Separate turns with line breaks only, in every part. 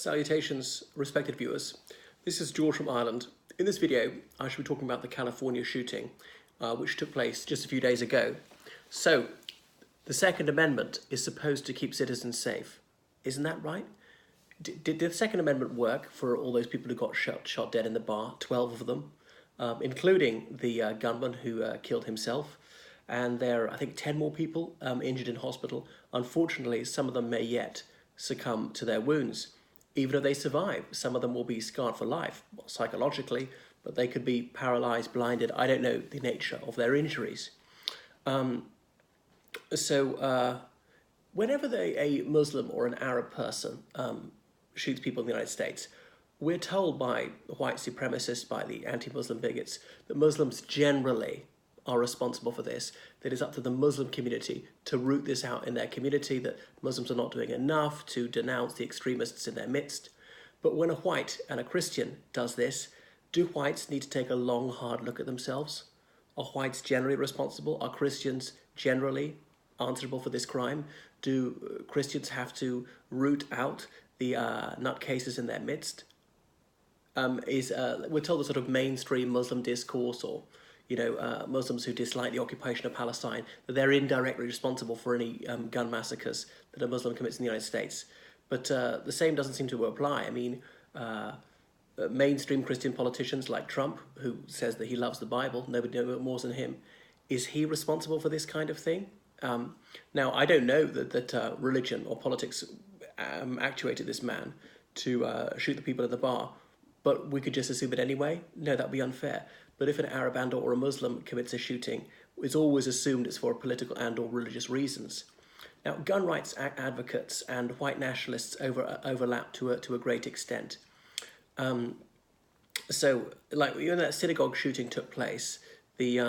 Salutations, respected viewers. This is George from Ireland. In this video, I shall be talking about the California shooting, which took place just a few days ago. So, the Second Amendment is supposed to keep citizens safe. Isn't that right? Did the Second Amendment work for all those people who got shot dead in the bar, 12 of them, including the gunman who killed himself? And there are, I think, 10 more people injured in hospital. Unfortunately, some of them may yet succumb to their wounds. Even if they survive, some of them will be scarred for life, psychologically, but they could be paralyzed, blinded. I don't know the nature of their injuries. Whenever a Muslim or an Arab person shoots people in the United States, we're told by white supremacists, by the anti-Muslim bigots, that Muslims generally are responsible for this, that it's up to the Muslim community to root this out in their community, that Muslims are not doing enough to denounce the extremists in their midst. But when a white and a Christian does this, do whites need to take a long, hard look at themselves? Are whites generally responsible? Are Christians generally answerable for this crime? Do Christians have to root out the nutcases in their midst? We're told the sort of mainstream Muslim discourse, or Muslims who dislike the occupation of Palestine, that they're indirectly responsible for any gun massacres that a Muslim commits in the United States. But the same doesn't seem to apply. I mean, mainstream Christian politicians like Trump, who says that he loves the Bible, nobody knows more than him, is he responsible for this kind of thing? Now, I don't know that religion or politics actuated this man to shoot the people at the bar, but we could just assume it anyway. No, that would be unfair. But if an Arab or a Muslim commits a shooting, it's always assumed it's for political and or religious reasons. Now, gun rights advocates and white nationalists overlap to a great extent. So, like when that synagogue shooting took place, the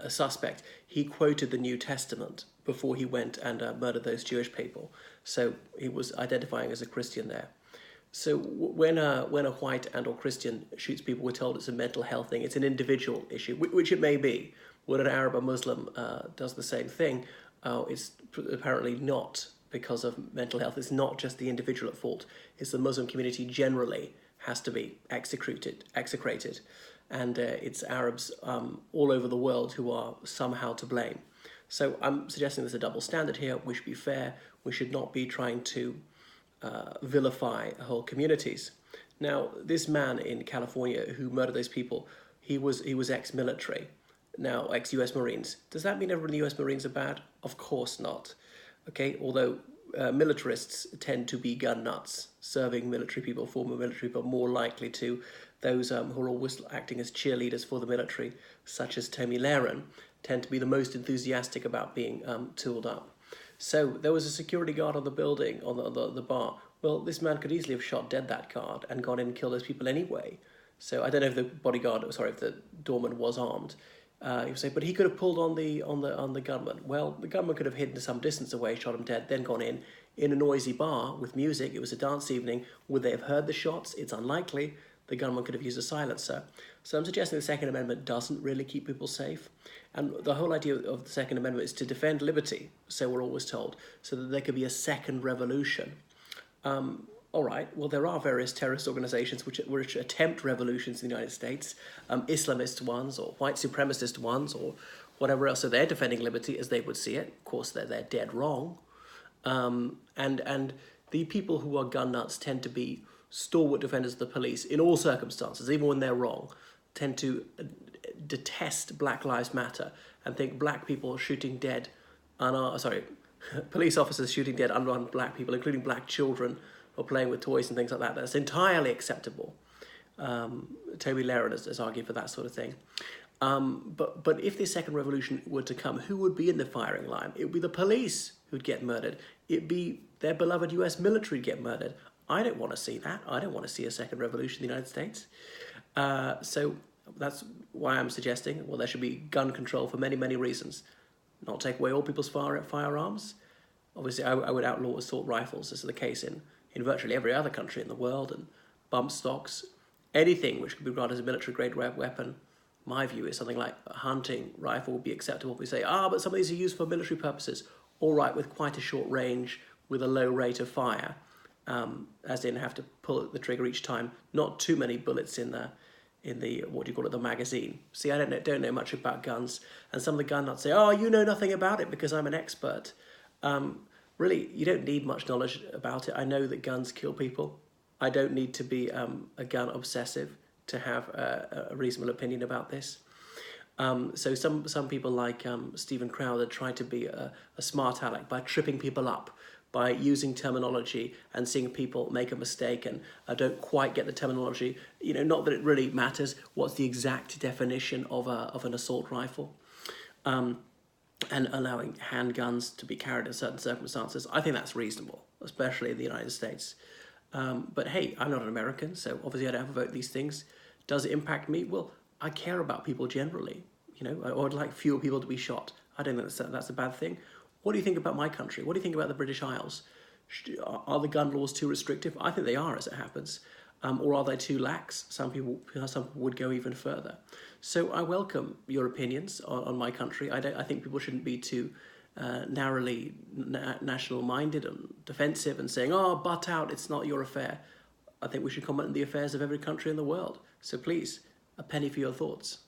suspect, he quoted the New Testament before he went and murdered those Jewish people. So he was identifying as a Christian there. So when a white and or Christian shoots people, we're told it's a mental health thing. It's an individual issue, which it may be. When an Arab or Muslim does the same thing, it's apparently not because of mental health. It's not just the individual at fault. It's the Muslim community generally has to be execrated. And it's Arabs all over the world who are somehow to blame. So I'm suggesting there's a double standard here. We should be fair. We should not be trying to vilify whole communities. Now, this man in California who murdered those people, he was ex-military, now ex-US Marines. Does that mean everyone in the US Marines are bad? Of course not. Okay, although militarists tend to be gun nuts, serving military people, former military people, more likely to those who are always acting as cheerleaders for the military, such as Tomi Lahren, tend to be the most enthusiastic about being tooled up. So there was a security guard on the building, on the bar. Well, this man could easily have shot dead that guard and gone in and killed those people anyway. So I don't know if if the doorman was armed. But he could have pulled on the gunman. Well, the gunman could have hidden some distance away, shot him dead, then gone in a noisy bar with music. It was a dance evening. Would they have heard the shots? It's unlikely. The gunman could have used a silencer. So I'm suggesting the Second Amendment doesn't really keep people safe. And the whole idea of the Second Amendment is to defend liberty, so we're always told, so that there could be a second revolution. All right, well, there are various terrorist organizations which attempt revolutions in the United States, Islamist ones or white supremacist ones or whatever else. So they're defending liberty as they would see it. Of course, they're dead wrong. And the people who are gun nuts tend to be stalwart defenders of the police in all circumstances, even when they're wrong, tend to detest Black Lives Matter and think black people shooting dead, police officers shooting dead unarmed black people, including black children, or playing with toys and things like that. That's entirely acceptable. Tomi Lahren has argued for that sort of thing. But if this second revolution were to come, who would be in the firing line? It would be the police who'd get murdered. It'd be their beloved US military get murdered. I don't want to see that. I don't want to see a second revolution in the United States. So that's why I'm suggesting, well, there should be gun control for many, many reasons. Not take away all people's firearms. Obviously, I would outlaw assault rifles. This is the case in virtually every other country in the world, and bump stocks. Anything which could be regarded as a military-grade weapon, my view is something like a hunting rifle would be acceptable. We say, but some of these are used for military purposes. All right, with quite a short range, with a low rate of fire. as in have to pull the trigger each time. Not too many bullets in the what do you call it, the magazine. See, I don't know much about guns, and some of the gun nuts say, "Oh, you know nothing about it because I'm an expert." Really, you don't need much knowledge about it. I know that guns kill people. I don't need to be a gun obsessive to have a reasonable opinion about this. So some people like Stephen Crowder try to be a smart aleck by tripping people up, by using terminology and seeing people make a mistake and don't quite get the terminology. Not that it really matters what's the exact definition of an assault rifle. And allowing handguns to be carried in certain circumstances. I think that's reasonable, especially in the United States. But hey, I'm not an American, so obviously I don't have a vote these things. Does it impact me? Well, I care about people generally. I would like fewer people to be shot. I don't think that's a bad thing. What do you think about my country? What do you think about the British Isles? Are the gun laws too restrictive? I think they are, as it happens. Or are they too lax? Some people would go even further. So I welcome your opinions on my country. I think people shouldn't be too narrowly national-minded and defensive and saying, "Oh, butt out, it's not your affair." I think we should comment on the affairs of every country in the world. So please, a penny for your thoughts.